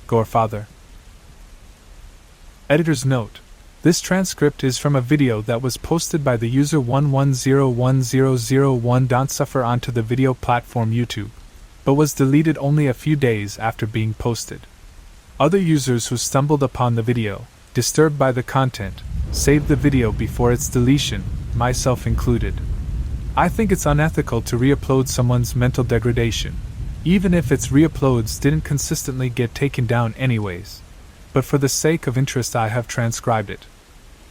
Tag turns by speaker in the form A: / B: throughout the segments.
A: GoreFather. Editor's note: this transcript is from a video that was posted by the user 11010001.suffer onto the video platform YouTube, but was deleted only a few days after being posted. Other users who stumbled upon the video, disturbed by the content, saved the video before its deletion, myself included. I think it's unethical to re-upload someone's mental degradation, even if its re-uploads didn't consistently get taken down anyways. But for the sake of interest I have transcribed it.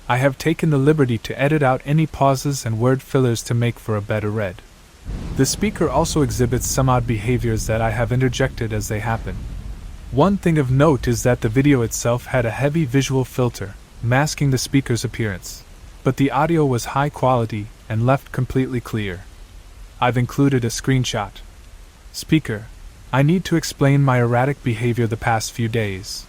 A: I have taken the liberty to edit out any pauses and word fillers to make for a better read. The speaker also exhibits some odd behaviors that I have interjected as they happen. One thing of note is that the video itself had a heavy visual filter, masking the speaker's appearance, but the audio was high quality and left completely clear. I've included a screenshot. Speaker: I need to explain my erratic behavior the past few days.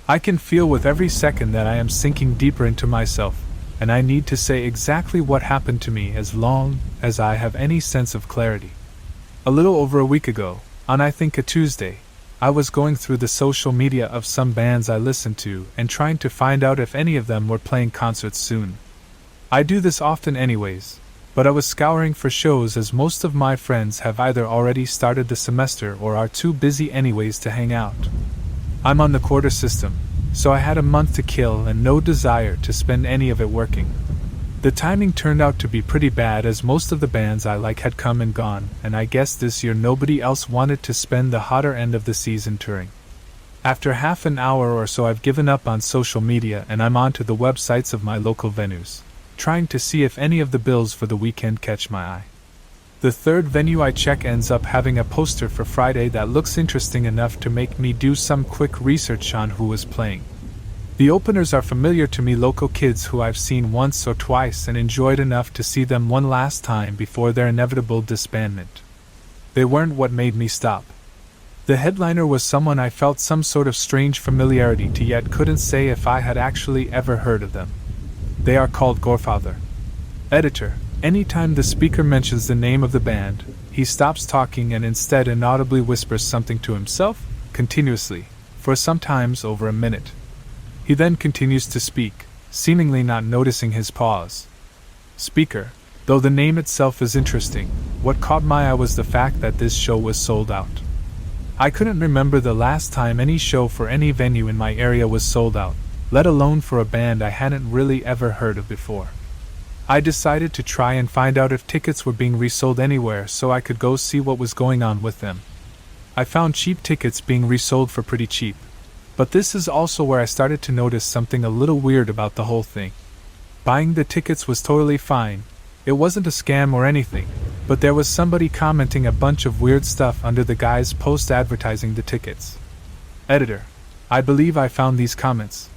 A: I can feel with every second that I am sinking deeper into myself, and I need to say exactly what happened to me as long as I have any sense of clarity. A little over a week ago, on I think a Tuesday, I was going through the social media of some bands I listened to and trying to find out if any of them were playing concerts soon. I do this often anyways, but I was scouring for shows as most of my friends have either already started the semester or are too busy anyways to hang out. I'm on the quarter system, so I had a month to kill and no desire to spend any of it working. The timing turned out to be pretty bad as most of the bands I like had come and gone, and I guess this year nobody else wanted to spend the hotter end of the season touring. After half an hour or so I've given up on social media and I'm onto the websites of my local venues, trying to see if any of the bills for the weekend catch my eye. The third venue I check ends up having a poster for Friday that looks interesting enough to make me do some quick research on who was playing. The openers are familiar to me, local kids who I've seen once or twice and enjoyed enough to see them one last time before their inevitable disbandment. They weren't what made me stop. The headliner was someone I felt some sort of strange familiarity to, yet couldn't say if I had actually ever heard of them. They are called GoreFather. Editor: anytime the speaker mentions the name of the band, he stops talking and instead inaudibly whispers something to himself, continuously, for sometimes over a minute. He then continues to speak, seemingly not noticing his pause. Speaker: though the name itself is interesting, what caught my eye was the fact that this show was sold out. I couldn't remember the last time any show for any venue in my area was sold out, let alone for a band I hadn't really ever heard of before. I decided to try and find out if tickets were being resold anywhere so I could go see what was going on with them. I found cheap tickets being resold for pretty cheap. But this is also where I started to notice something a little weird about the whole thing. Buying the tickets was totally fine. It wasn't a scam or anything, but there was somebody commenting a bunch of weird stuff under the guy's post advertising the tickets. Editor: I believe I found these comments.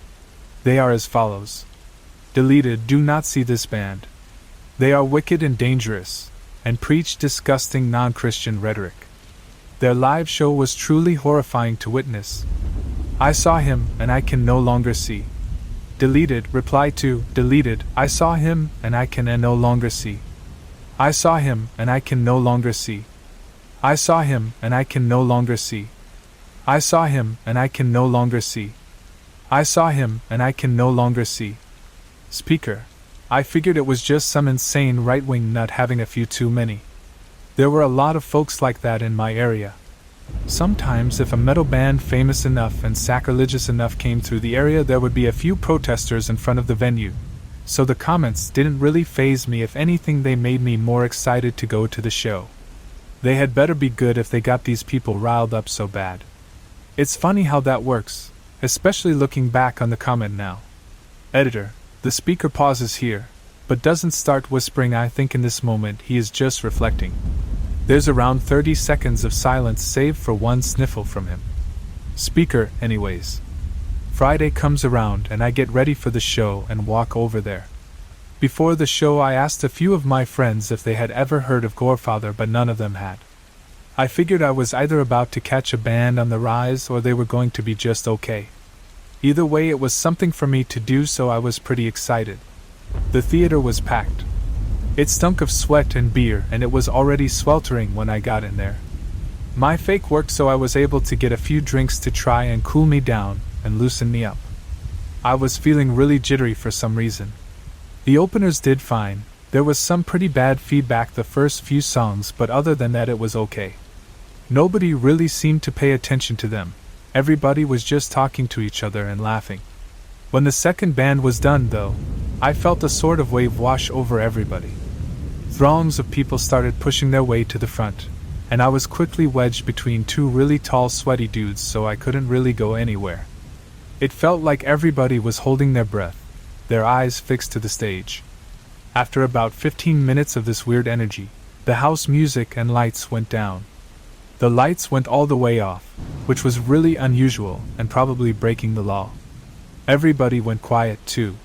A: They are as follows. Deleted: do not see this band. They are wicked and dangerous, and preach disgusting non-Christian rhetoric. Their live show was truly horrifying to witness. I saw him, and I can no longer see. Deleted: reply to, deleted: I saw him, and I can no longer see. I saw him, and I can no longer see. I saw him, and I can no longer see. I saw him, and I can no longer see. I saw him, and I can no longer see. Speaker: I figured it was just some insane right-wing nut having a few too many. There were a lot of folks like that in my area. Sometimes if a metal band famous enough and sacrilegious enough came through the area, there would be a few protesters in front of the venue. So the comments didn't really faze me. If anything, they made me more excited to go to the show. They had better be good if they got these people riled up so bad. It's funny how that works, especially looking back on the comment now. Editor: the speaker pauses here, but doesn't start whispering. I think in this moment he is just reflecting. There's around 30 seconds of silence save for one sniffle from him. Speaker: anyways. Friday comes around and I get ready for the show and walk over there. Before the show I asked a few of my friends if they had ever heard of GoreFather, but none of them had. I figured I was either about to catch a band on the rise or they were going to be just okay. Either way, it was something for me to do, so I was pretty excited. The theater was packed. It stunk of sweat and beer, and it was already sweltering when I got in there. My fake worked, so I was able to get a few drinks to try and cool me down and loosen me up. I was feeling really jittery for some reason. The openers did fine. There was some pretty bad feedback the first few songs, but other than that it was okay. Nobody really seemed to pay attention to them. Everybody was just talking to each other and laughing. When the second band was done, though, I felt a sort of wave wash over everybody. Throngs of people started pushing their way to the front, and I was quickly wedged between two really tall, sweaty dudes, so I couldn't really go anywhere. It felt like everybody was holding their breath, their eyes fixed to the stage. After about 15 minutes of this weird energy, the house music and lights went down. The lights went all the way off, which was really unusual and probably breaking the law. Everybody went quiet too.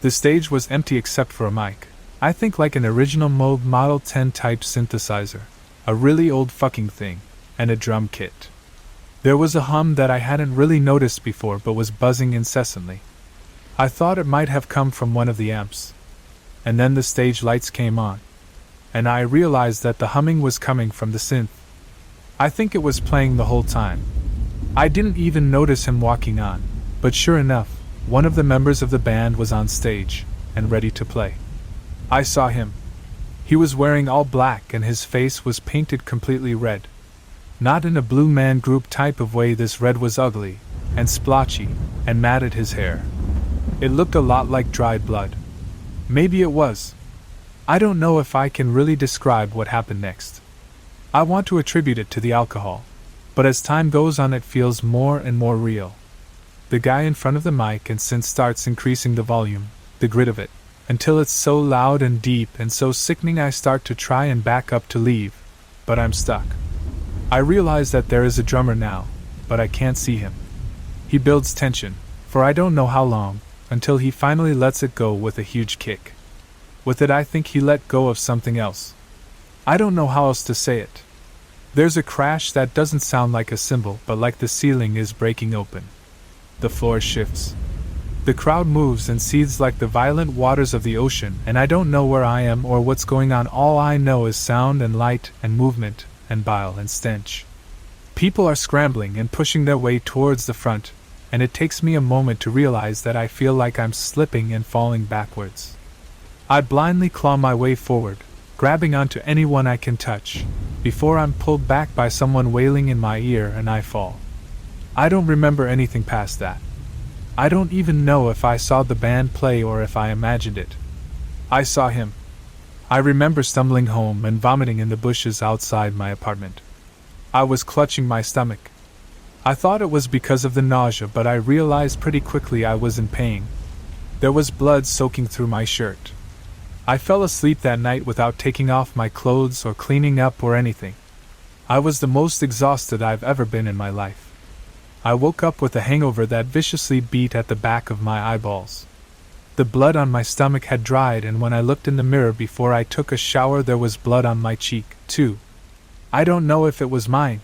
A: The stage was empty except for a mic, I think like an original Moog Model 10 type synthesizer, a really old fucking thing, and a drum kit. There was a hum that I hadn't really noticed before but was buzzing incessantly. I thought it might have come from one of the amps. And then the stage lights came on, and I realized that the humming was coming from the synth. I think it was playing the whole time. I didn't even notice him walking on, but sure enough, one of the members of the band was on stage, and ready to play. I saw him. He was wearing all black and his face was painted completely red. Not in a Blue Man Group type of way, this red was ugly, and splotchy, and matted his hair. It looked a lot like dried blood. Maybe it was. I don't know if I can really describe what happened next. I want to attribute it to the alcohol, but as time goes on it feels more and more real. The guy in front of the mic and synth starts increasing the volume, the grit of it, until it's so loud and deep and so sickening I start to try and back up to leave, but I'm stuck. I realize that there is a drummer now, but I can't see him. He builds tension, for I don't know how long, until he finally lets it go with a huge kick. With it I think he let go of something else. I don't know how else to say it. There's a crash that doesn't sound like a cymbal but like the ceiling is breaking open. The floor shifts. The crowd moves and seethes like the violent waters of the ocean, and I don't know where I am or what's going on. All I know is sound and light and movement and bile and stench. People are scrambling and pushing their way towards the front, and it takes me a moment to realize that I feel like I'm slipping and falling backwards. I blindly claw my way forward, grabbing onto anyone I can touch, before I'm pulled back by someone wailing in my ear and I fall. I don't remember anything past that. I don't even know if I saw the band play or if I imagined it. I saw him. I remember stumbling home and vomiting in the bushes outside my apartment. I was clutching my stomach. I thought it was because of the nausea, but I realized pretty quickly I was in pain. There was blood soaking through my shirt. I fell asleep that night without taking off my clothes or cleaning up or anything. I was the most exhausted I've ever been in my life. I woke up with a hangover that viciously beat at the back of my eyeballs. The blood on my stomach had dried, and when I looked in the mirror before I took a shower there was blood on my cheek, too. I don't know if it was mine.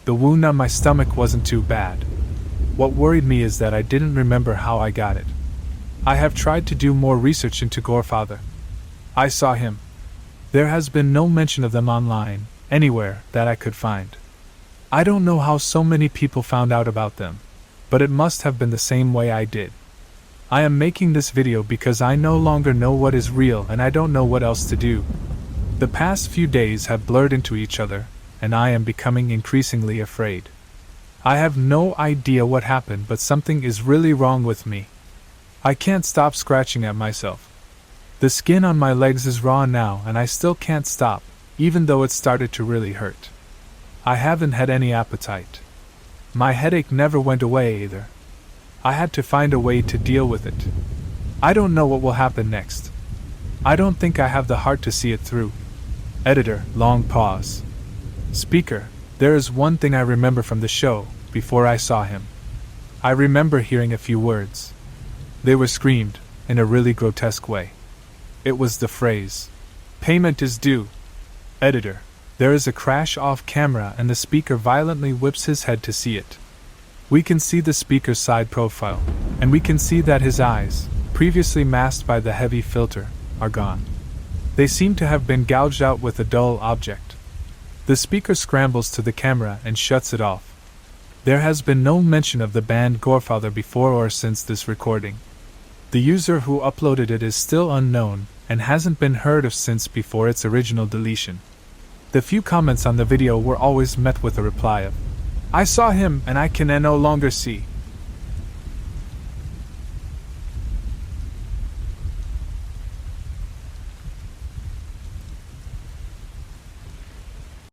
A: The wound on my stomach wasn't too bad. What worried me is that I didn't remember how I got it. I have tried to do more research into GoreFather. I saw him. There has been no mention of them online, anywhere, that I could find. I don't know how so many people found out about them, but it must have been the same way I did. I am making this video because I no longer know what is real and I don't know what else to do. The past few days have blurred into each other, and I am becoming increasingly afraid. I have no idea what happened, but something is really wrong with me. I can't stop scratching at myself. The skin on my legs is raw now and I still can't stop, even though it started to really hurt. I haven't had any appetite. My headache never went away either. I had to find a way to deal with it. I don't know what will happen next. I don't think I have the heart to see it through. Editor, long pause. Speaker, there is one thing I remember from the show, before I saw him. I remember hearing a few words. They were screamed, in a really grotesque way. It was the phrase, "Payment is due." Editor, there is a crash off camera and the speaker violently whips his head to see it. We can see the speaker's side profile, and we can see that his eyes, previously masked by the heavy filter, are gone. They seem to have been gouged out with a dull object. The speaker scrambles to the camera and shuts it off. There has been no mention of the band GoreFather before or since this recording. The user who uploaded it is still unknown and hasn't been heard of since before its original deletion. The few comments on the video were always met with a reply of, "I saw him and I can no longer see."